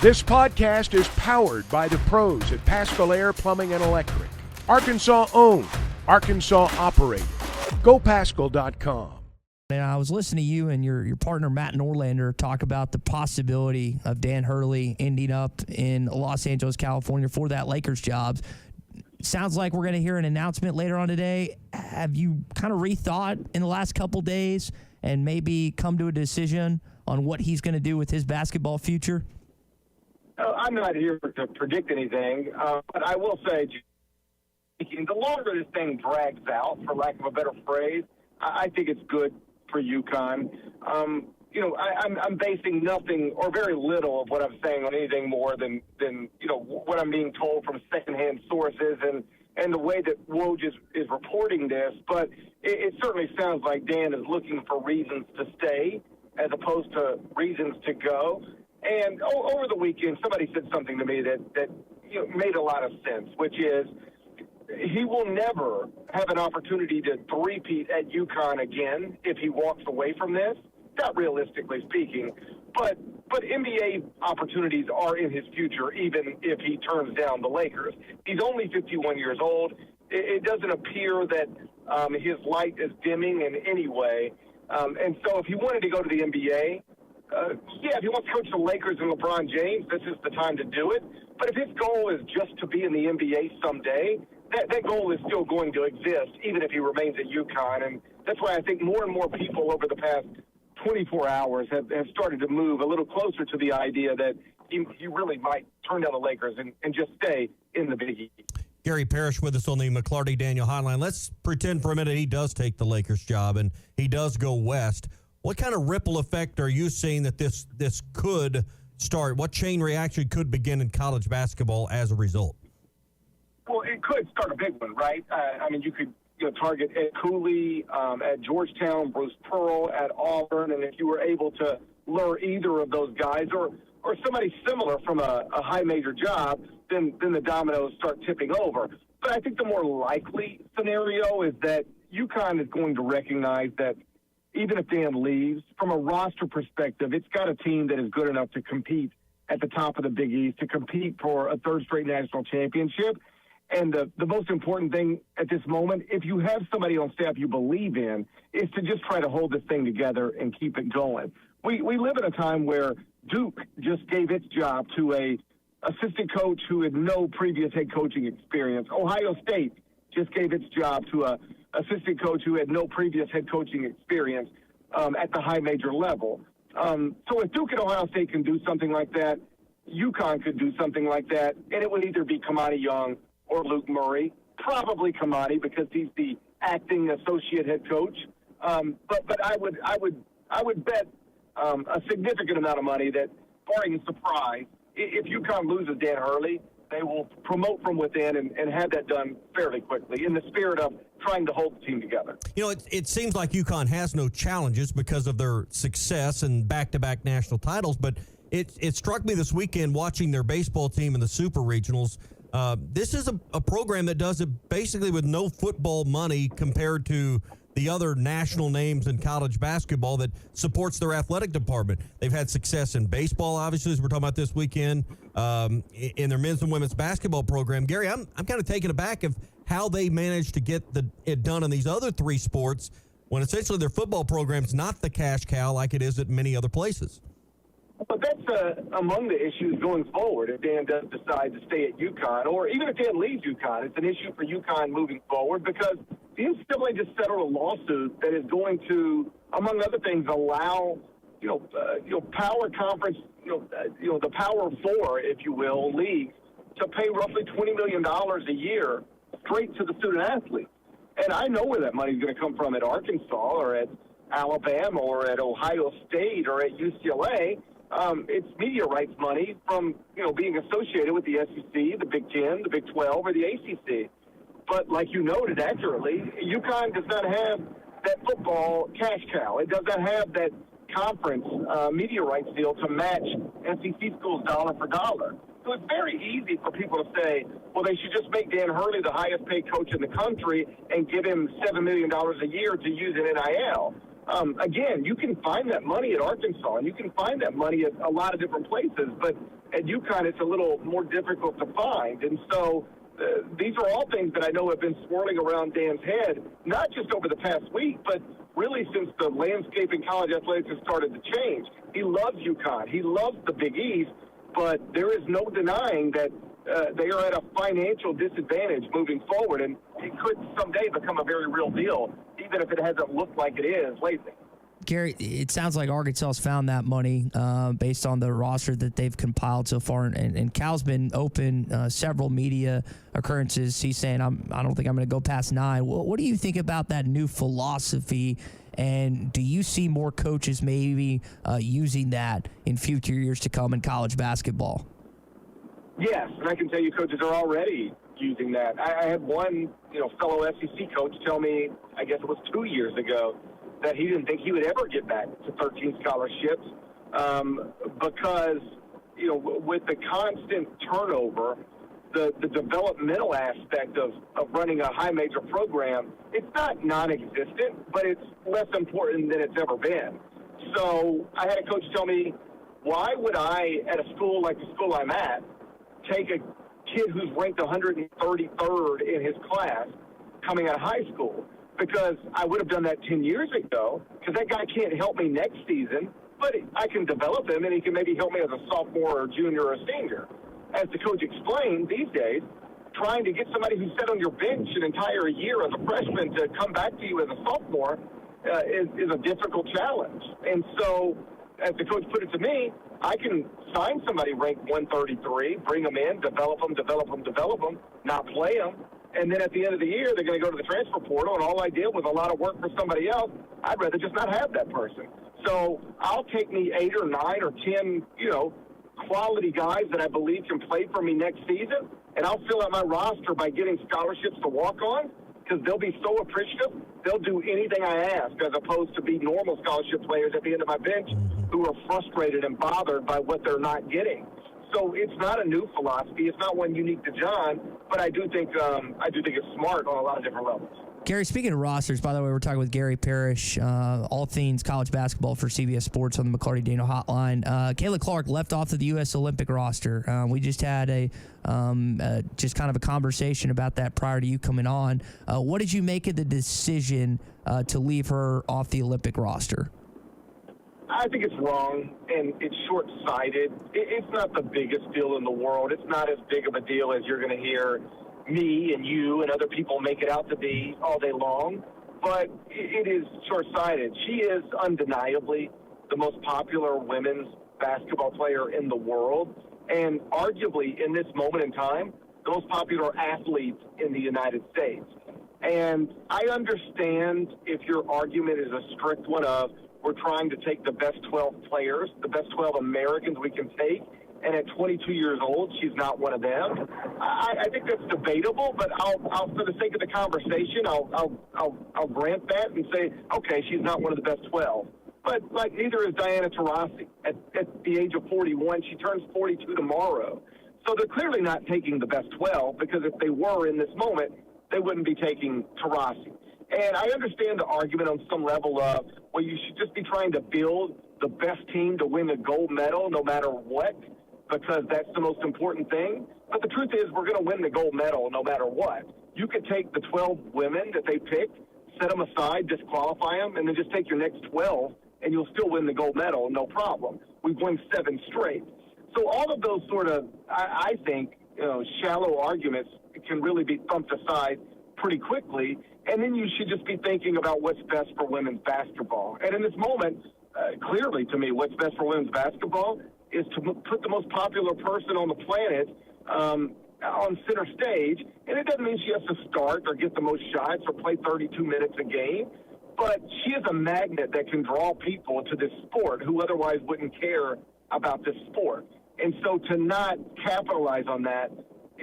This podcast is powered by the pros at Paschal Air Plumbing and Electric. Arkansas owned, Arkansas operated. GoPaschal.com. And I was listening to you and your partner Matt Norlander talk about the possibility of Dan Hurley ending up in Los Angeles, California for that Lakers job. Sounds like we're going to hear an announcement later on today. Have you kind of rethought in the last couple days and maybe come to a decision on what he's going to do with his basketball future? I'm not here to predict anything, but I will say, the longer this thing drags out, for lack of a better phrase, I think it's good for UConn. I'm basing nothing or very little of what I'm saying on anything more than what I'm being told from secondhand sources and the way that Woj is reporting this. But it certainly sounds like Dan is looking for reasons to stay as opposed to reasons to go. And over the weekend, somebody said something to me that made a lot of sense, which is he will never have an opportunity to three-peat at UConn again if he walks away from this, not realistically speaking. But NBA opportunities are in his future, even if he turns down the Lakers. He's only 51 years old. It doesn't appear that his light is dimming in any way. And so if he wanted to go to the NBA, if he wants to coach the Lakers and LeBron James, this is the time to do it. But if his goal is just to be in the NBA someday, that goal is still going to exist, even if he remains at UConn. And that's why I think more and more people over the past 24 hours have started to move a little closer to the idea that he really might turn down the Lakers and just stay in the Big East. Gary Parrish with us on the McLarty-Daniel hotline. Let's pretend for a minute he does take the Lakers job and he does go west. What kind of ripple effect are you seeing that this could start? What chain reaction could begin in college basketball as a result? Well, it could start a big one, right? You could target Ed Cooley at Georgetown, Bruce Pearl at Auburn, and if you were able to lure either of those guys or somebody similar from a high major job, then the dominoes start tipping over. But I think the more likely scenario is that UConn is going to recognize that even if Dan leaves, from a roster perspective, it's got a team that is good enough to compete at the top of the Big East, to compete for a third straight national championship. And the most important thing at this moment, if you have somebody on staff you believe in, is to just try to hold this thing together and keep it going. We live in a time where Duke just gave its job to a assistant coach who had no previous head coaching experience. Ohio State just gave its job to a assistant coach who had no previous head coaching experience at the high major level. So if Duke and Ohio State can do something like that, UConn could do something like that, and it would either be Kamani Young or Luke Murray, probably Kamani because he's the acting associate head coach. But I would bet a significant amount of money that, barring a surprise, if UConn loses Dan Hurley, they will promote from within and have that done fairly quickly in the spirit of trying to hold the team together. It seems like UConn has no challenges because of their success and back-to-back national titles, but it struck me this weekend watching their baseball team in the Super Regionals. This is a program that does it basically with no football money compared to the other national names in college basketball that supports their athletic department. They've had success in baseball, obviously, as we're talking about this weekend, in their men's and women's basketball program. Gary, I'm kind of taken aback of how they managed to get it done in these other three sports when essentially their football program's not the cash cow like it is at many other places. But that's among the issues going forward if Dan does decide to stay at UConn, or even if Dan leaves UConn. It's an issue for UConn moving forward because the NCAA just settled a lawsuit that is going to, among other things, allow power conference, the Power Four, if you will, leagues to pay roughly $20 million a year straight to the student athletes. And I know where that money is going to come from at Arkansas or at Alabama or at Ohio State or at UCLA. It's media rights money from, being associated with the SEC, the Big Ten, the Big 12, or the ACC. But like you noted accurately, UConn does not have that football cash cow. It does not have that conference media rights deal to match SEC schools dollar for dollar. So it's very easy for people to say, well, they should just make Dan Hurley the highest paid coach in the country and give him $7 million a year to use in NIL. Again, you can find that money at Arkansas, and you can find that money at a lot of different places, but at UConn it's a little more difficult to find. And so these are all things that I know have been swirling around Dan's head, not just over the past week, but really since the landscape in college athletics has started to change. He loves UConn. He loves the Big East, but there is no denying that they are at a financial disadvantage moving forward, and it could someday become a very real deal, even if it hasn't looked like it is lately. Gary, it sounds like Arkansas's found that money based on the roster that they've compiled so far, and Cal's been open several media occurrences. He's saying, I don't think I'm going to go past 9. What do you think about that new philosophy, and do you see more coaches maybe using that in future years to come in college basketball? Yes, and I can tell you coaches are already using that. I had one fellow SEC coach tell me, I guess it was 2 years ago, that he didn't think he would ever get back to 13 scholarships because, with the constant turnover, the developmental aspect of running a high major program, it's not non-existent, but it's less important than it's ever been. So I had a coach tell me, why would I, at a school like the school I'm at, take a kid who's ranked 133rd in his class coming out of high school? Because I would have done that 10 years ago, because that guy can't help me next season, but I can develop him, and he can maybe help me as a sophomore or junior or senior. As the coach explained, these days, trying to get somebody who sat on your bench an entire year as a freshman to come back to you as a sophomore is a difficult challenge. And so, as the coach put it to me, I can sign somebody ranked 133, bring them in, develop them, not play them, and then at the end of the year, they're going to go to the transfer portal, and all I did was a lot of work for somebody else. I'd rather just not have that person. So I'll take me 8 or 9 or 10, quality guys that I believe can play for me next season, and I'll fill out my roster by getting scholarships to walk on, because they'll be so appreciative. They'll do anything I ask, as opposed to be normal scholarship players at the end of my bench who are frustrated and bothered by what they're not getting. So it's not a new philosophy. It's not one unique to John, but I do think it's smart on a lot of different levels. Gary, speaking of rosters, by the way, we're talking with Gary Parrish, all things college basketball for CBS Sports on the McCarty-Daniel hotline. Kayla Clark left off of the U.S. Olympic roster. We just had just kind of a conversation about that prior to you coming on. What did you make of the decision to leave her off the Olympic roster? I think it's wrong, and it's short-sighted. It's not the biggest deal in the world. It's not as big of a deal as you're going to hear me and you and other people make it out to be all day long, but it is short-sighted. She is undeniably the most popular women's basketball player in the world, and arguably in this moment in time, the most popular athlete in the United States. And I understand if your argument is a strict one of, we're trying to take the best 12 players, the best 12 Americans we can take, and at 22 years old, she's not one of them. I think that's debatable, but I'll for the sake of the conversation, I'll grant that and say, okay, she's not one of the best 12. But neither is Diana Taurasi. At the age of 41, she turns 42 tomorrow. So they're clearly not taking the best 12, because if they were in this moment, they wouldn't be taking Taurasi. And I understand the argument on some level of, well, you should just be trying to build the best team to win a gold medal no matter what, because that's the most important thing. But the truth is, we're going to win the gold medal no matter what. You could take the 12 women that they picked, set them aside, disqualify them, and then just take your next 12, and you'll still win the gold medal, no problem. We've won 7 straight. So all of those sort of, I think, shallow arguments can really be thumped aside pretty quickly, and then you should just be thinking about what's best for women's basketball. And in this moment, clearly to me, what's best for women's basketball is to put the most popular person on the planet on center stage. And it doesn't mean she has to start or get the most shots or play 32 minutes a game, but she is a magnet that can draw people to this sport who otherwise wouldn't care about this sport. And so to not capitalize on that,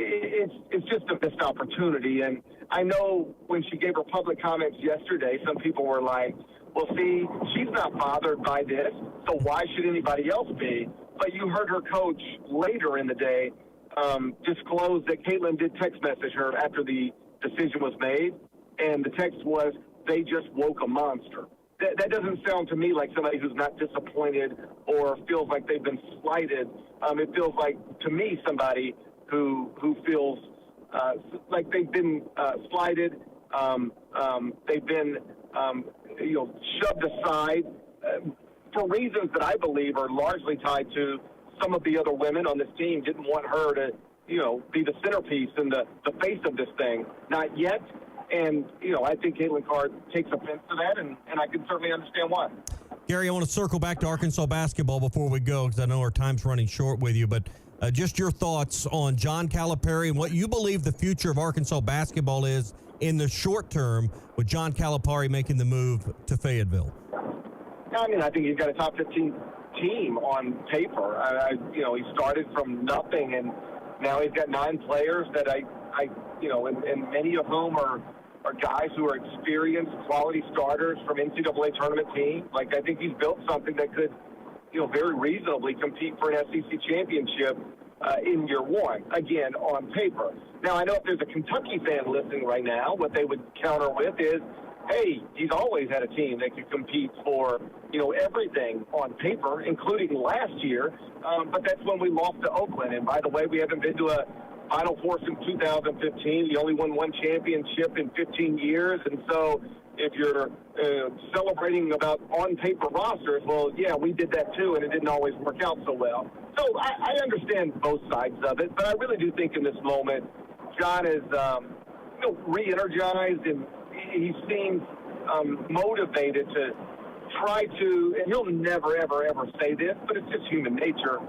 it's just a missed opportunity. And I know when she gave her public comments yesterday, some people were like, well, see, she's not bothered by this, so why should anybody else be? But you heard her coach later in the day disclose that Caitlin did text message her after the decision was made, and the text was, they just woke a monster. that doesn't sound to me like somebody who's not disappointed or feels like they've been slighted. It feels like, to me, somebody who feels like they've been slighted. They've been, shoved aside for reasons that I believe are largely tied to some of the other women on this team didn't want her to, be the centerpiece and the face of this thing. Not yet. And, I think Caitlin Card takes offense to that, and I can certainly understand why. Gary, I want to circle back to Arkansas basketball before we go because I know our time's running short with you, but just your thoughts on John Calipari and what you believe the future of Arkansas basketball is in the short term with John Calipari making the move to Fayetteville. I think he's got a top 15 team on paper. He started from nothing, and now he's got 9 players that and many of whom are guys who are experienced, quality starters from NCAA tournament teams. I think he's built something that could, very reasonably compete for an SEC championship in year one, again, on paper. Now, I know if there's a Kentucky fan listening right now, what they would counter with is, hey, he's always had a team that could compete for, everything on paper, including last year. But that's when we lost to Oakland. And by the way, we haven't been to a Final Four since 2015. He only won 1 championship in 15 years. And so if you're celebrating about on-paper rosters, well, yeah, we did that too, and it didn't always work out so well. So I understand both sides of it, but I really do think in this moment, John is re-energized, and he seems motivated to try to, and he'll never, ever, ever say this, but it's just human nature,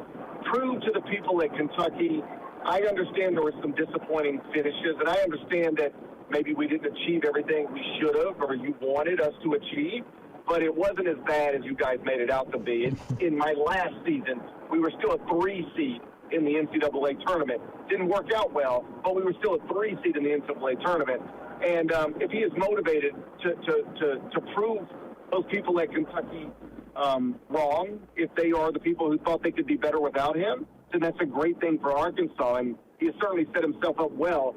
prove to the people at Kentucky. I understand there were some disappointing finishes, and I understand that maybe we didn't achieve everything we should have or you wanted us to achieve, but it wasn't as bad as you guys made it out to be. In my last season, we were still a 3 seed in the NCAA tournament. Didn't work out well, but we were still a 3 seed in the NCAA tournament. And if he is motivated to prove those people at Kentucky wrong, if they are the people who thought they could be better without him, then that's a great thing for Arkansas. And he has certainly set himself up well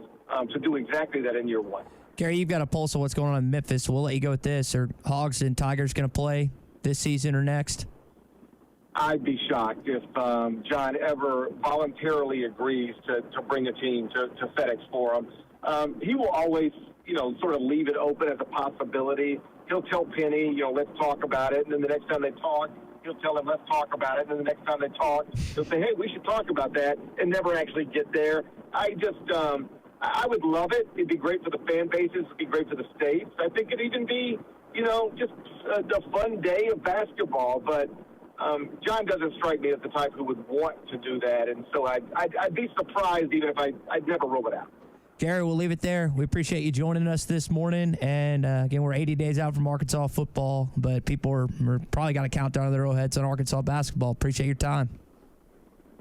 to do exactly that in year one. Gary, you've got a pulse of what's going on in Memphis. We'll let you go with this. Are Hogs and Tigers going to play this season or next? I'd be shocked if John ever voluntarily agrees to bring a team to FedEx Forum. He will always, sort of leave it open as a possibility. He'll tell Penny, let's talk about it. And then the next time they talk, he'll tell him, let's talk about it. And then the next time they talk, he'll say, hey, we should talk about that, and never actually get there. I would love it. It'd be great for the fan bases. It'd be great for the states. I think it'd even be, just a fun day of basketball. But John doesn't strike me as the type who would want to do that. And so I'd be surprised even if I'd never rule it out. Gary, we'll leave it there. We appreciate you joining us this morning. And, again, we're 80 days out from Arkansas football, but people are probably got a countdown of their own heads on Arkansas basketball. Appreciate your time.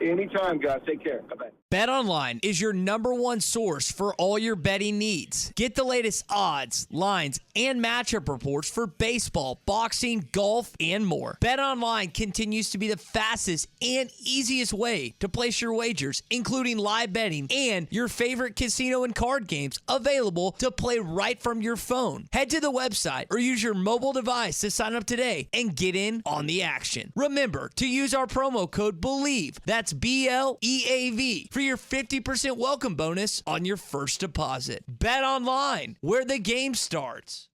Anytime, guys. Take care. Bye-bye. BetOnline is your #1 source for all your betting needs. Get the latest odds, lines, and matchup reports for baseball, boxing, golf, and more. BetOnline continues to be the fastest and easiest way to place your wagers, including live betting and your favorite casino and card games available to play right from your phone. Head to the website or use your mobile device to sign up today and get in on the action. Remember to use our promo code BELIEVE. That's BLEAV for your 50% welcome bonus on your first deposit. Bet online, where the game starts.